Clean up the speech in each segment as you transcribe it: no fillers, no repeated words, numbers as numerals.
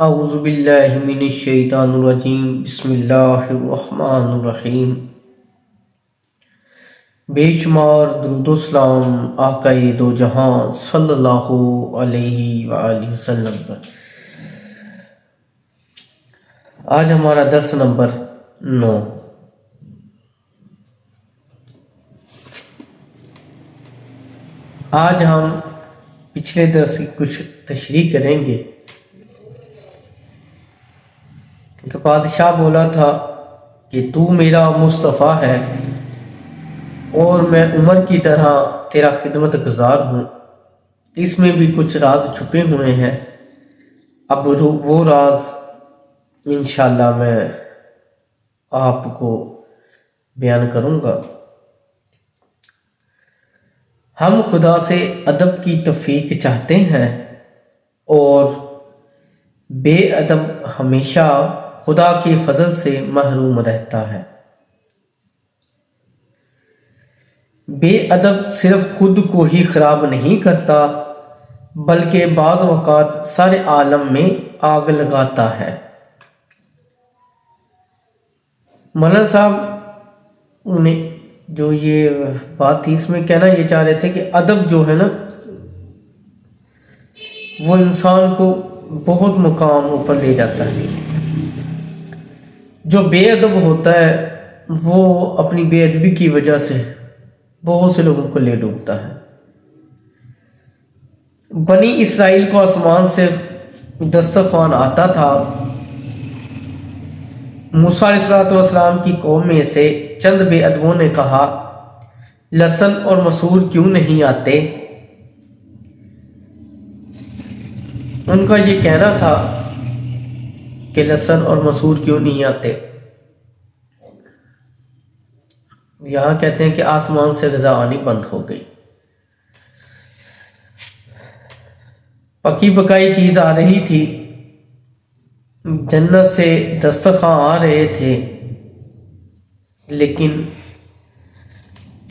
اعوذ باللہ من الشیطان الرجیم بسم اللہ الرحمن الرحیم۔ بے شمار درود و سلام آقائے دو جہاں صلی اللہ علیہ وآلہ وسلم پر۔ آج ہمارا درس نمبر 9۔ آج ہم پچھلے درس کی کچھ تشریح کریں گے کہ بادشاہ بولا تھا کہ تو میرا مصطفیٰ ہے اور میں عمر کی طرح تیرا خدمت گزار ہوں۔ اس میں بھی کچھ راز چھپے ہوئے ہیں، اب وہ راز انشاءاللہ میں آپ کو بیان کروں گا۔ ہم خدا سے ادب کی توفیق چاہتے ہیں اور بے ادب ہمیشہ خدا کے فضل سے محروم رہتا ہے۔ بے ادب صرف خود کو ہی خراب نہیں کرتا بلکہ بعض اوقات سارے عالم میں آگ لگاتا ہے۔ مولانا صاحب نے جو یہ بات تھی اس میں کہنا یہ چاہ رہے تھے کہ ادب جو ہے نا وہ انسان کو بہت مقام اوپر لے جاتا ہے۔ جو بے ادب ہوتا ہے وہ اپنی بے ادبی کی وجہ سے بہت سے لوگوں کو لے ڈوبتا ہے۔ بنی اسرائیل کو آسمان سے دسترخوان آتا تھا۔ موسیٰ علیہ السلام کی قوم میں سے چند بے ادبوں نے کہا لہسن اور مسور کیوں نہیں آتے؟ ان کا یہ کہنا تھا کہ لہسن اور مسور کیوں نہیں آتے۔ یہاں کہتے ہیں کہ آسمان سے غذا آنی بند ہو گئی، پکی پکائی چیز آ رہی تھی، جنت سے دسترخوان آ رہے تھے، لیکن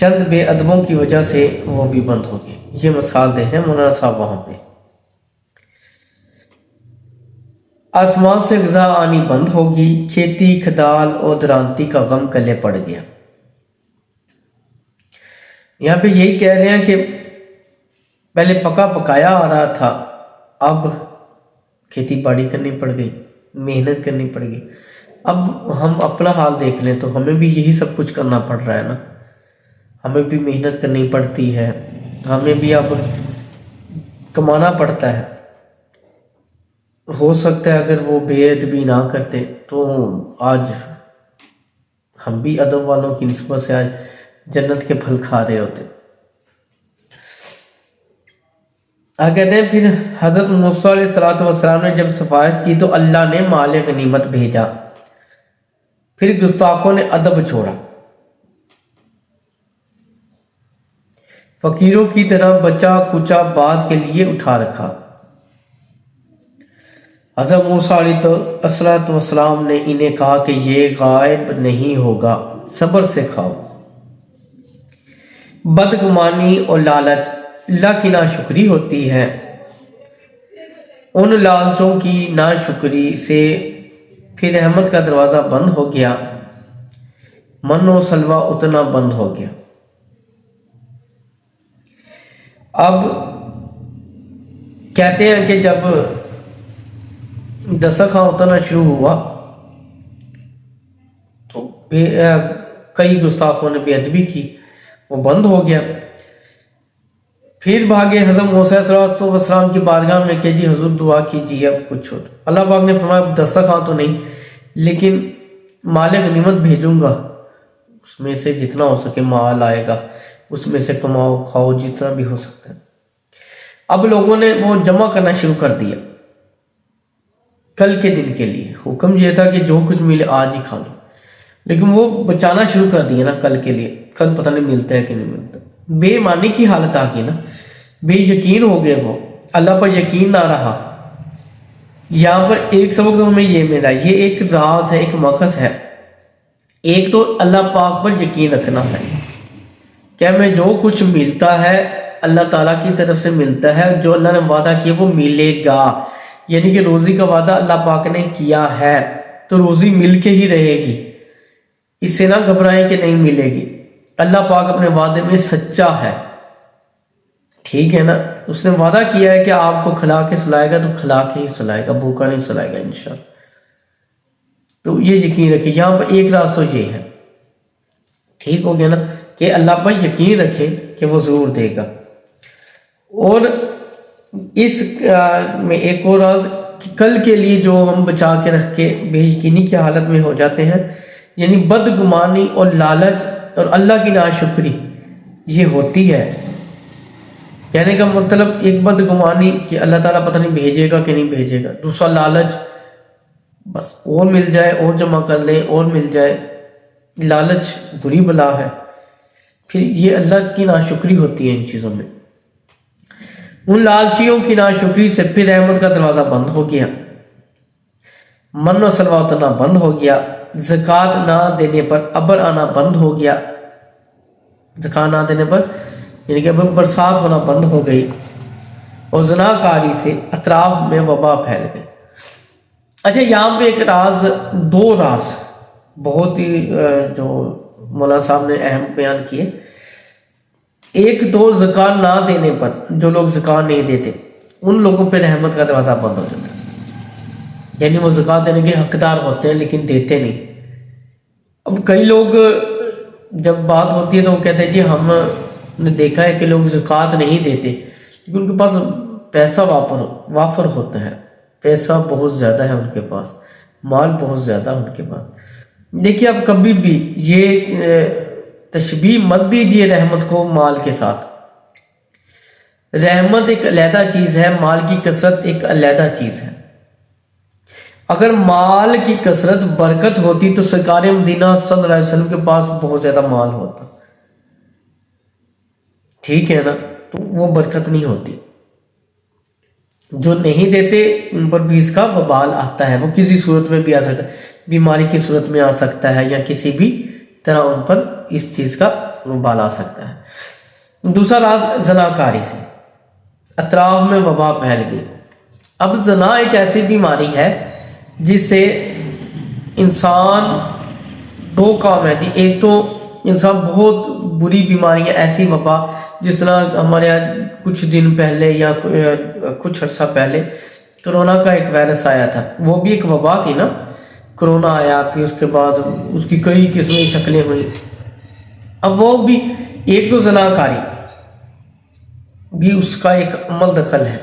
چند بے ادبوں کی وجہ سے وہ بھی بند ہو گئے۔ یہ مثال دے رہے ہیں مولانا صاحب وہاں پہ۔ آسمان سے غذا آنی بند ہوگی، کھیتی کھدال اور درانتی کا غم گلے پڑ گیا۔ یہاں پہ یہی کہہ رہے ہیں کہ پہلے پکا پکایا آ رہا تھا، اب کھیتی باڑی کرنی پڑ گئی، محنت کرنی پڑ گئی۔ اب ہم اپنا حال دیکھ لیں تو ہمیں بھی یہی سب کچھ کرنا پڑ رہا ہے نا، ہمیں بھی محنت کرنی پڑتی ہے، ہمیں بھی اب کمانا پڑتا ہے۔ ہو سکتا ہے اگر وہ بے ادبی نہ کرتے تو آج ہم بھی ادب والوں کی نسبت سے آج جنت کے پھل کھا رہے ہوتے۔ کہتے ہیں پھر حضرت موسیٰ علیہ السلام نے جب سفارش کی تو اللہ نے مال غنیمت بھیجا، پھر گستاخوں نے ادب چھوڑا، فقیروں کی طرح بچا کچا بات کے لیے اٹھا رکھا۔ حضرت موسیٰ علیہ السلام نے انہیں کہا کہ یہ غائب نہیں ہوگا، صبر سے کھاؤ۔ بدگمانی اور لالچ اللہ کی ناشکری ہوتی ہے، ان لالچوں کی ناشکری سے پھر رحمت کا دروازہ بند ہو گیا، من و سلوہ اتنا بند ہو گیا۔ اب کہتے ہیں کہ جب دسترخوان اترنا شروع ہوا تو کئی گستاخوں نے بے ادبی کی، وہ بند ہو گیا۔ پھر بھاگے حضرت موسیٰ علیہ السلام کی بارگاہ میں کہ جی حضور دعا کیجیے اب کچھ چھوٹ۔ اللہ پاک نے فرمایا دسترخوان تو نہیں لیکن مال غنیمت بھیجوں گا، اس میں سے جتنا ہو سکے مال آئے گا، اس میں سے کماؤ کھاؤ جتنا بھی ہو سکتا ہے۔ اب لوگوں نے وہ جمع کرنا شروع کر دیا کل کے دن کے لیے۔ حکم یہ تھا کہ جو کچھ ملے آج ہی کھا لو، لیکن وہ بچانا شروع کر دیا نا کل کے لیے، کل پتہ نہیں ملتا ہے کہ نہیں ملتا۔ بے ایمانی کی حالت آ گئی نا، بے یقین ہو گئے، وہ اللہ پر یقین نہ رہا۔ یہاں پر ایک سبق تو ہمیں یہ ملا، یہ ایک راز ہے، ایک مقصد ہے۔ ایک تو اللہ پاک پر یقین رکھنا ہے کہ ہمیں جو کچھ ملتا ہے اللہ تعالیٰ کی طرف سے ملتا ہے، جو اللہ نے وعدہ کیا وہ ملے گا۔ یعنی کہ روزی کا وعدہ اللہ پاک نے کیا ہے تو روزی مل کے ہی رہے گی، اس سے نہ گھبرائیں کہ نہیں ملے گی۔ اللہ پاک اپنے وعدے میں سچا ہے، ٹھیک ہے نا، اس نے وعدہ کیا ہے کہ آپ کو کھلا کے سلائے گا تو کھلا کے ہی سلائے گا، بھوکا نہیں سلائے گا انشاءاللہ۔ تو یہ یقین رکھیں، یہاں پر ایک راز تو یہ ہے، ٹھیک ہو گیا نا، کہ اللہ پر یقین رکھیں کہ وہ ضرور دے گا۔ اور اس میں ایک اور راز کہ کل کے لیے جو ہم بچا کے رکھ کے بے یقینی کی حالت میں ہو جاتے ہیں، یعنی بدگمانی اور لالچ اور اللہ کی ناشکری یہ ہوتی ہے۔ کہنے کا مطلب ایک بدگمانی کہ اللہ تعالیٰ پتہ نہیں بھیجے گا کہ نہیں بھیجے گا، دوسرا لالچ بس اور مل جائے اور جمع کر لیں اور مل جائے، لالچ بری بلا ہے، پھر یہ اللہ کی ناشکری ہوتی ہے ان چیزوں میں۔ ان لالچیوں کی ناشکری سے پھر رحمت کا دروازہ بند ہو گیا، من و سلوہ اترنا بند ہو گیا، زکوٰۃ نہ دینے پر ابر آنا بند ہو گیا، زکوٰۃ نہ دینے پر یعنی کہ برسات ہونا بند ہو گئی، اور زنا کاری سے اطراف میں وبا پھیل گئی۔ اچھا، یہاں پہ ایک راز، دو راز بہت ہی جو مولانا صاحب نے اہم بیان کیے۔ ایک تو زکوٰۃ نہ دینے پر جو لوگ زکوٰۃ نہیں دیتے ان لوگوں پہ رحمت کا دروازہ بند ہو جاتا ہے، یعنی وہ زکوٰۃ دینے کے حقدار ہوتے ہیں لیکن دیتے نہیں۔ اب کئی لوگ جب بات ہوتی ہے تو وہ کہتے ہیں جی ہم نے دیکھا ہے کہ لوگ زکوٰۃ نہیں دیتے لیکن ان کے پاس پیسہ وافر ہوتا ہے، پیسہ بہت زیادہ ہے ان کے پاس، مال بہت زیادہ ہے ان کے پاس۔ دیکھیے اب کبھی بھی یہ تشبیہ مت دیجیے رحمت کو مال کے ساتھ، رحمت ایک علیحدہ چیز ہے، مال کی کثرت ایک علیحدہ چیز ہے۔ اگر مال کی کثرت برکت ہوتی تو سرکار مدینہ صلی اللہ علیہ وسلم کے پاس بہت زیادہ مال ہوتا، ٹھیک ہے نا، تو وہ برکت نہیں ہوتی۔ جو نہیں دیتے ان پر بھی اس کا وبال آتا ہے، وہ کسی صورت میں بھی آ سکتا ہے، بیماری کی صورت میں آ سکتا ہے، یا کسی بھی طرح ان پر اس چیز کا وبال آ سکتا ہے۔ دوسرا راز زناکاری سے اطراف میں وبا پھیل گئی۔ اب زنا ایک ایسی بیماری ہے جس سے انسان دو کام ہے جی، ایک تو انسان بہت بری بیماری ہے، ایسی وبا جس طرح ہمارے یہاں کچھ دن پہلے یا کچھ عرصہ پہلے کرونا کا ایک وائرس آیا تھا، وہ بھی ایک وبا تھی نا، کرونا آیا، پھر اس کے بعد اس کی کئی قسمیں شکلیں ہوئیں۔ اب وہ بھی ایک تو زناکاری بھی اس کا ایک عمل دخل ہے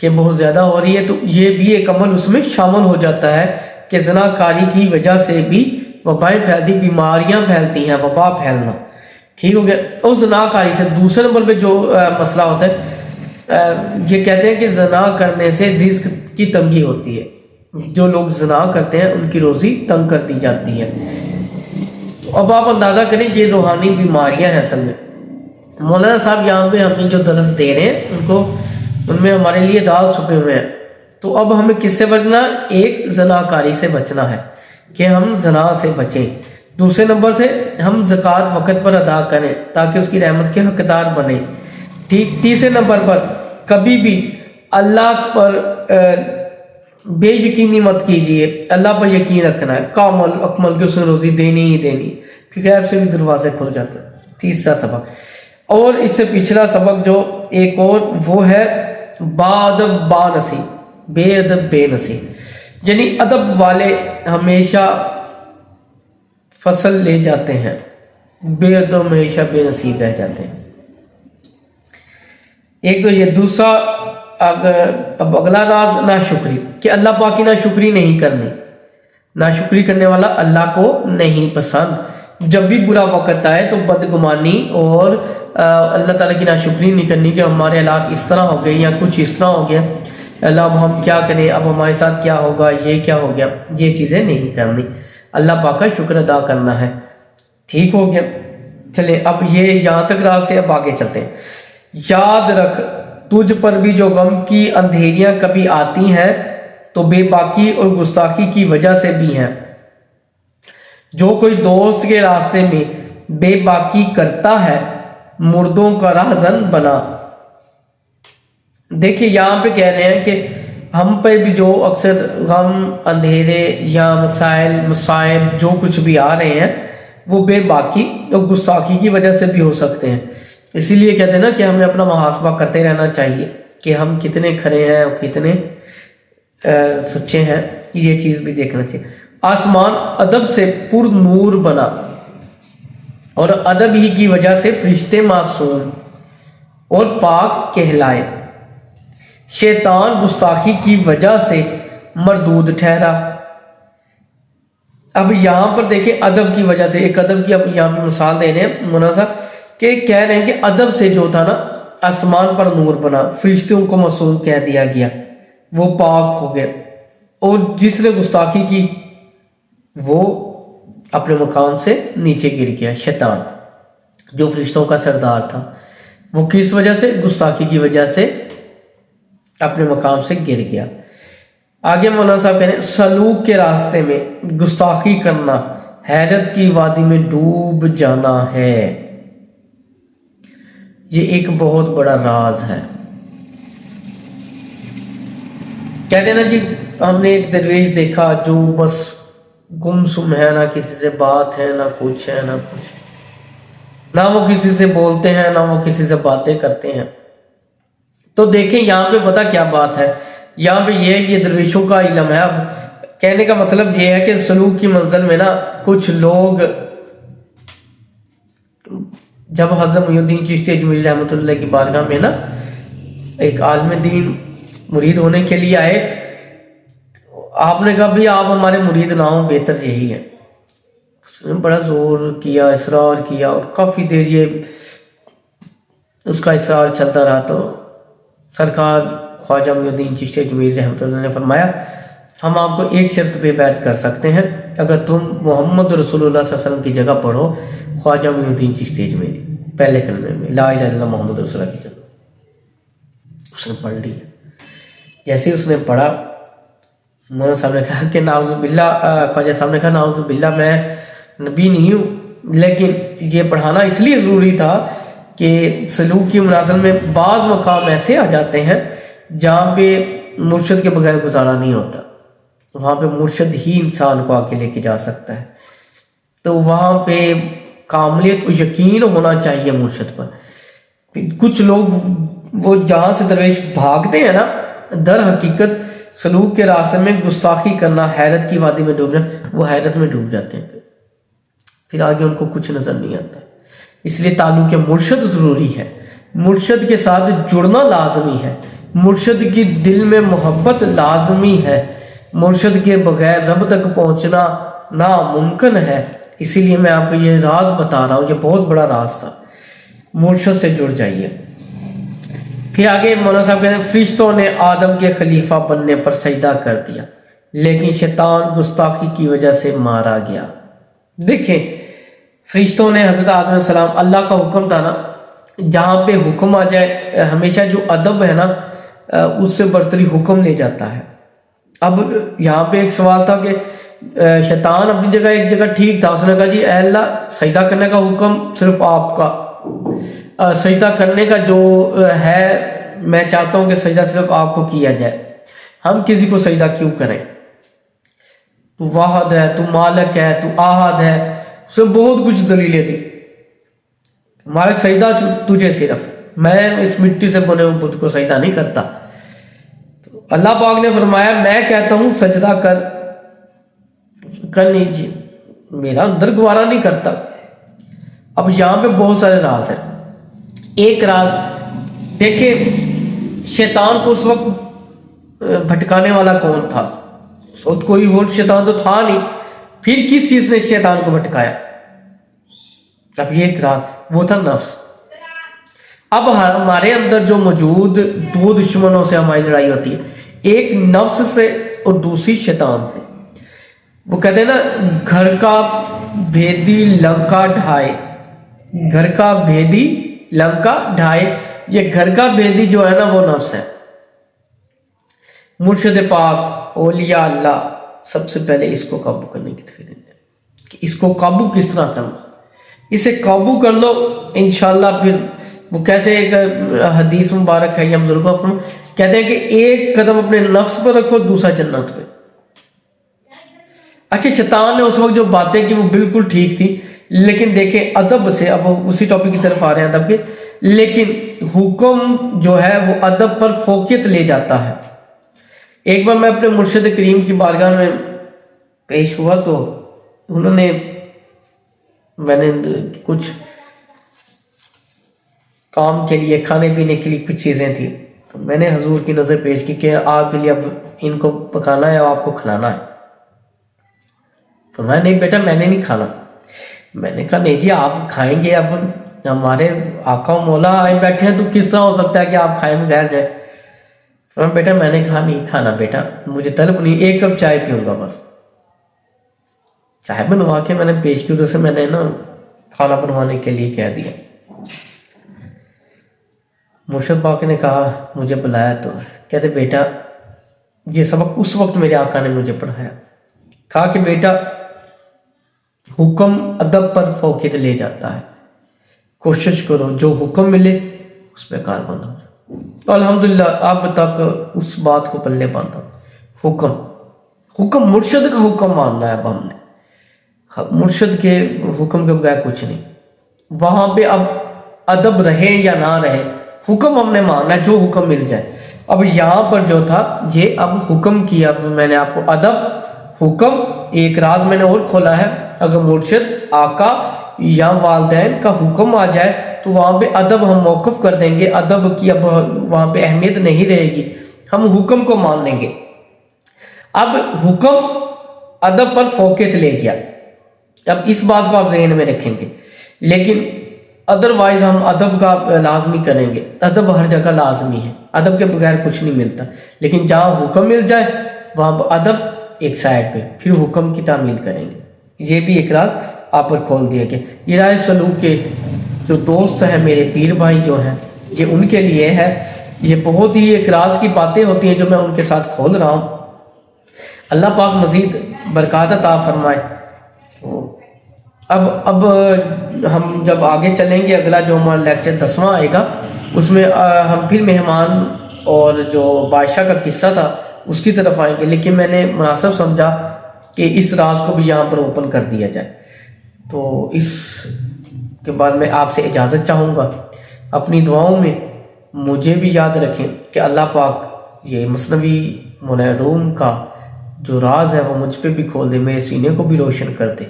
کہ بہت زیادہ ہو رہی ہے، تو یہ بھی ایک عمل اس میں شامل ہو جاتا ہے کہ زناکاری کی وجہ سے بھی وبائیں پھیلتی، بیماریاں پھیلتی ہیں، وبا پھیلنا، ٹھیک ہو گیا۔ اور زناکاری سے دوسرے نمبر پہ جو مسئلہ ہوتا ہے، یہ کہتے ہیں کہ زنا کرنے سے رزق کی تنگی ہوتی ہے، جو لوگ زنا کرتے ہیں ان کی روزی تنگ کر دی جاتی ہے۔ تو اب آپ اندازہ کریں یہ روحانی بیماریاں ہیں اصل میں۔ مولانا صاحب یہاں پہ ہمیں جو درس دے رہے ہیں ان میں ہمارے لیے راز چھپے ہوئے ہیں۔ تو اب ہمیں کس سے بچنا؟ ایک زناکاری سے بچنا ہے کہ ہم زنا سے بچیں، دوسرے نمبر سے ہم زکوٰۃ وقت پر ادا کریں تاکہ اس کی رحمت کے حقدار بنیں، ٹھیک۔ تیسرے نمبر پر کبھی بھی اللہ پر بے یقینی مت کیجیے، اللہ پر یقین رکھنا ہے کامل اکمل کہ اس نے روزی دینی ہی دینی، پھر غیب سے بھی دروازے کھل جاتے ہیں۔ تیسرا سبق، اور اس سے پچھلا سبق جو ایک اور وہ ہے با ادب با نصیب، بے ادب بے نصیب، یعنی ادب والے ہمیشہ فصل لے جاتے ہیں، بے ادب ہمیشہ بے نصیب رہ جاتے ہیں۔ ایک تو یہ، دوسرا اب اگلا راز ناشکری، کہ اللہ پاک کی ناشکری نہیں کرنی، ناشکری کرنے والا اللہ کو نہیں پسند۔ جب بھی برا وقت آئے تو بدگمانی اور اللہ تعالیٰ کی ناشکری نہیں کرنی کہ ہمارے حالات اس طرح ہو گئے یا کچھ اس طرح ہو گیا، اللہ اب ہم کیا کریں، اب ہمارے ساتھ کیا ہوگا، یہ کیا ہو گیا، یہ چیزیں نہیں کرنی، اللہ پاک کا شکر ادا کرنا ہے، ٹھیک ہو گیا۔ چلیں اب یہ یہاں تک راز سے اب آگے چلتے ہیں۔ یاد رکھ تجھ پر بھی جو غم کی اندھیریاں کبھی آتی ہیں تو بے باکی اور گستاخی کی وجہ سے بھی ہیں۔ جو کوئی دوست کے راستے میں بے باکی کرتا ہے مردوں کا راہزن بنا۔ دیکھیے یہاں پہ کہہ رہے ہیں کہ ہم پہ بھی جو اکثر غم، اندھیرے یا مسائل، مصائب جو کچھ بھی آ رہے ہیں وہ بے باکی اور گستاخی کی وجہ سے بھی ہو سکتے ہیں. اسی لیے کہتے ہیں نا کہ ہمیں اپنا محاسبہ کرتے رہنا چاہیے کہ ہم کتنے کھرے ہیں اور کتنے سچے ہیں. یہ چیز بھی دیکھنا چاہیے. آسمان ادب سے پر نور بنا اور ادب ہی کی وجہ سے فرشتے معصوم اور پاک کہلائے. شیطان گستاخی کی وجہ سے مردود ٹھہرا. اب یہاں پر دیکھیں ادب کی وجہ سے، ایک ادب کی اب یہاں پہ مثال دے رہے ہیں مولانا صاحب کہ کہہ رہے ہیں کہ ادب سے جو تھا نا آسمان پر نور بنا، فرشتوں کو معصوم کہہ دیا گیا، وہ پاک ہو گئے. اور جس نے گستاخی کی وہ اپنے مقام سے نیچے گر گیا. شیطان جو فرشتوں کا سردار تھا وہ کس وجہ سے؟ گستاخی کی وجہ سے اپنے مقام سے گر گیا. آگے مولانا صاحب کہہ رہے ہیں سلوک کے راستے میں گستاخی کرنا حیرت کی وادی میں ڈوب جانا ہے. یہ ایک بہت بڑا راز ہے. کہتے ہیں نا جی ہم نے ایک درویش دیکھا جو بس گمسم ہے، نہ کسی سے بات ہے، نہ کچھ ہے، نہ کچھ، نہ وہ کسی سے بولتے ہیں، نہ وہ کسی سے باتیں کرتے ہیں. تو دیکھیں یہاں پہ پتہ کیا بات ہے، یہاں پہ یہ درویشوں کا علم ہے. اب کہنے کا مطلب یہ ہے کہ سلوک کی منزل میں نا کچھ لوگ جب حضرت محی الدین چشتی اجمیری رحمۃ اللہ کی بارگاہ میں نا ایک عالم دین مرید ہونے کے لیے آئے، آپ نے کہا بھی آپ ہمارے مرید نہ ہوں، بہتر یہی ہے. اس نے بڑا زور کیا، اصرار کیا، اور کافی دیر یہ اس کا اصرار چلتا رہا. تو سرکار خواجہ محی الدین چشتی اجمیری رحمۃ اللہ نے فرمایا ہم آپ کو ایک شرط پہ بیعت کر سکتے ہیں، اگر تم محمد رسول اللہ صلی اللہ علیہ وسلم کی جگہ پڑھو خواجہ محی الدین چشتی اجمیری پہلے کلمے میں لا الہ الا اللہ محمد رسول اللہ کی جگہ. اس نے پڑھ لی. جیسے اس نے پڑھا مولانا صاحب نے کہا کہ نعوذ باللہ، خواجہ صاحب نے کہا نعوذ باللہ میں نبی نہیں ہوں، لیکن یہ پڑھانا اس لیے ضروری تھا کہ سلوک کی منازل میں بعض مقام ایسے آ جاتے ہیں جہاں پہ مرشد کے بغیر گزارا نہیں ہوتا. وہاں پہ مرشد ہی انسان کو آگے لے کے جا سکتا ہے. تو وہاں پہ کاملیت و یقین ہونا چاہیے مرشد پر. کچھ لوگ وہ جہاں سے درویش بھاگتے ہیں نا، در حقیقت سلوک کے راستے میں گستاخی کرنا، حیرت کی وادی میں ڈوبنا، وہ حیرت میں ڈوب جاتے ہیں، پھر آگے ان کو کچھ نظر نہیں آتا. اس لیے تعلق مرشد ضروری ہے، مرشد کے ساتھ جڑنا لازمی ہے، مرشد کی دل میں محبت لازمی ہے، مرشد کے بغیر رب تک پہنچنا ناممکن ہے. اسی لیے میں آپ کو یہ راز بتا رہا ہوں، یہ بہت بڑا راز تھا. مرشد سے جڑ جائیے. پھر آگے مولانا صاحب کہتے ہیں فرشتوں نے آدم کے خلیفہ بننے پر سجدہ کر دیا، لیکن شیطان گستاخی کی وجہ سے مارا گیا. دیکھیں فرشتوں نے حضرت آدم علیہ السلام، اللہ کا حکم تھا نا، جہاں پہ حکم آ جائے ہمیشہ جو ادب ہے نا اس سے برتری حکم لے جاتا ہے. اب یہاں پہ ایک سوال تھا کہ شیطان اپنی جگہ ایک جگہ ٹھیک تھا، اس نے کہا جی اے اللہ سجدہ کرنے کا حکم صرف آپ کا، سجدہ کرنے کا جو ہے میں چاہتا ہوں کہ سجدہ صرف آپ کو کیا جائے، ہم کسی کو سجدہ کیوں کریں؟ تو واحد ہے، تو مالک ہے، تو احد ہے، اس نے بہت کچھ دلیلیں دی. مالک سجدہ تجھے صرف، میں اس مٹی سے بنے ہوئے بت کو سجدہ نہیں کرتا. تو اللہ پاک نے فرمایا میں کہتا ہوں سجدہ کر نہیں جی، میرا اندر گوارا نہیں کرتا. اب یہاں پہ بہت سارے راز ہیں. ایک راز دیکھیں شیطان کو اس وقت بھٹکانے والا کون تھا؟ اس وقت کوئی اور شیطان تو تھا نہیں، پھر کس چیز نے شیطان کو بھٹکایا؟ اب یہ ایک راز، وہ تھا نفس. اب ہمارے اندر جو موجود دو دشمنوں سے ہماری لڑائی ہوتی ہے، ایک نفس سے اور دوسری شیطان سے. وہ کہتے ہیں نا گھر کا بھیدی لنکا ڈھائے، گھر کا بھیدی لنکا ڈھائے. یہ گھر کا بھیدی جو ہے نا وہ نفس ہے. مرشد پاک اولیاء اللہ سب سے پہلے اس کو قابو کرنے کی ترغیب دیتے ہیں کہ اس کو قابو کس طرح کرنا. اسے قابو کر لو انشاءاللہ پھر وہ کیسے ایک حدیث مبارک ہے یا بزرگوں پر کہتے ہیں کہ ایک قدم اپنے نفس پر رکھو، دوسرا جنت پہ. اچھا شیطان نے اس وقت جو باتیں کی وہ بالکل ٹھیک تھی، لیکن دیکھیں ادب سے، اب اسی ٹاپک کی طرف آ رہے ہیں ادب کے، لیکن حکم جو ہے وہ ادب پر فوقیت لے جاتا ہے. ایک بار میں اپنے مرشد کریم کی بارگاہ میں پیش ہوا تو انہوں نے، میں نے کچھ کام کے لیے، کھانے پینے کے لیے کچھ چیزیں تھیں، تو میں نے حضور کی نظر پیش کی کہ آپ کے لیے اب ان کو پکانا ہے اور آپ کو کھلانا ہے. تو میں نہیں بیٹا میں نے نہیں کھانا. میں نے کہا نہیں جی آپ کھائیں گے، اب ہمارے آقا و مولا آئے بیٹھے ہیں تو کس طرح ہو سکتا ہے کہ آپ کھائے بغیر جائے. بیٹا میں نے کہا نہیں کھانا بیٹا، مجھے طلب نہیں، ایک کپ چائے پیوں گا بس. چائے بنوا کے میں نے پیش کی، ادھر سے میں نے نا کھانا بنوانے کے لیے کہہ دیا. مرشد پاک نے کہا مجھے بلایا تو کہتے بیٹا یہ سبق اس وقت میرے آقا نے مجھے پڑھایا. کہا کہ بیٹا حکم ادب پر فوقیت لے جاتا ہے، کوشش کرو جو حکم ملے اس پہ کار بند ہو. الحمدللہ اب تک اس بات کو پلے باندھا. حکم مرشد کا حکم ماننا ہے. اب ہم نے مرشد کے حکم کے بغیر کچھ نہیں. وہاں پہ اب ادب رہے یا نہ رہے، حکم ہم نے ماننا ہے، جو حکم مل جائے. اب یہاں پر جو تھا یہ اب حکم کیا، اب میں نے آپ کو ادب حکم ایک راز میں نے اور کھولا ہے. اگر مرشد آقا یا والدین کا حکم آ جائے تو وہاں پہ ادب ہم موقف کر دیں گے، ادب کی اب وہاں پہ اہمیت نہیں رہے گی، ہم حکم کو مان لیں گے. اب حکم ادب پر فوقیت لے گیا، اب اس بات کو آپ ذہن میں رکھیں گے. لیکن ادروائز ہم ادب کا لازمی کریں گے. ادب ہر جگہ لازمی ہے، ادب کے بغیر کچھ نہیں ملتا. لیکن جہاں حکم مل جائے وہاں پہ ادب ایک سائڈ پہ، پھر حکم کی تعمیل کریں گے. یہ بھی ایک راز آپ پر کھول دیا کہ یہ رائے سلوک کے جو دوست ہیں میرے پیر بھائی جو ہیں، یہ ان کے لیے ہے. یہ بہت ہی ایک راز کی باتیں ہوتی ہیں جو میں ان کے ساتھ کھول رہا ہوں. اللہ پاک مزید برکات عطا فرمائے. اب ہم جب آگے چلیں گے، اگلا جو ہمارا لیکچر 10واں آئے گا اس میں ہم پھر مہمان اور جو بادشاہ کا قصہ تھا اس کی طرف آئیں گے. لیکن میں نے مناسب سمجھا کہ اس راز کو بھی یہاں پر اوپن کر دیا جائے. تو اس کے بعد میں آپ سے اجازت چاہوں گا. اپنی دعاؤں میں مجھے بھی یاد رکھیں کہ اللہ پاک یہ مثنوی منع روم کا جو راز ہے وہ مجھ پہ بھی کھول دے، میرے سینے کو بھی روشن کر دے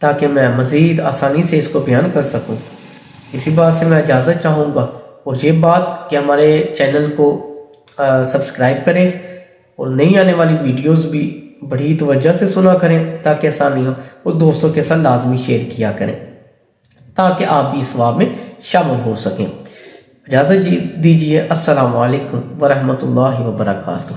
تاکہ میں مزید آسانی سے اس کو بیان کر سکوں. اسی بات سے میں اجازت چاہوں گا، اور یہ بات کہ ہمارے چینل کو سبسکرائب کریں اور نئی آنے والی ویڈیوز بھی بڑی توجہ سے سنا کریں تاکہ آسانی ہو، اور دوستوں کے ساتھ لازمی شیئر کیا کریں تاکہ آپ بھی اس ثواب میں شامل ہو سکیں. اجازت دیجیے. السلام علیکم ورحمۃ اللہ وبرکاتہ.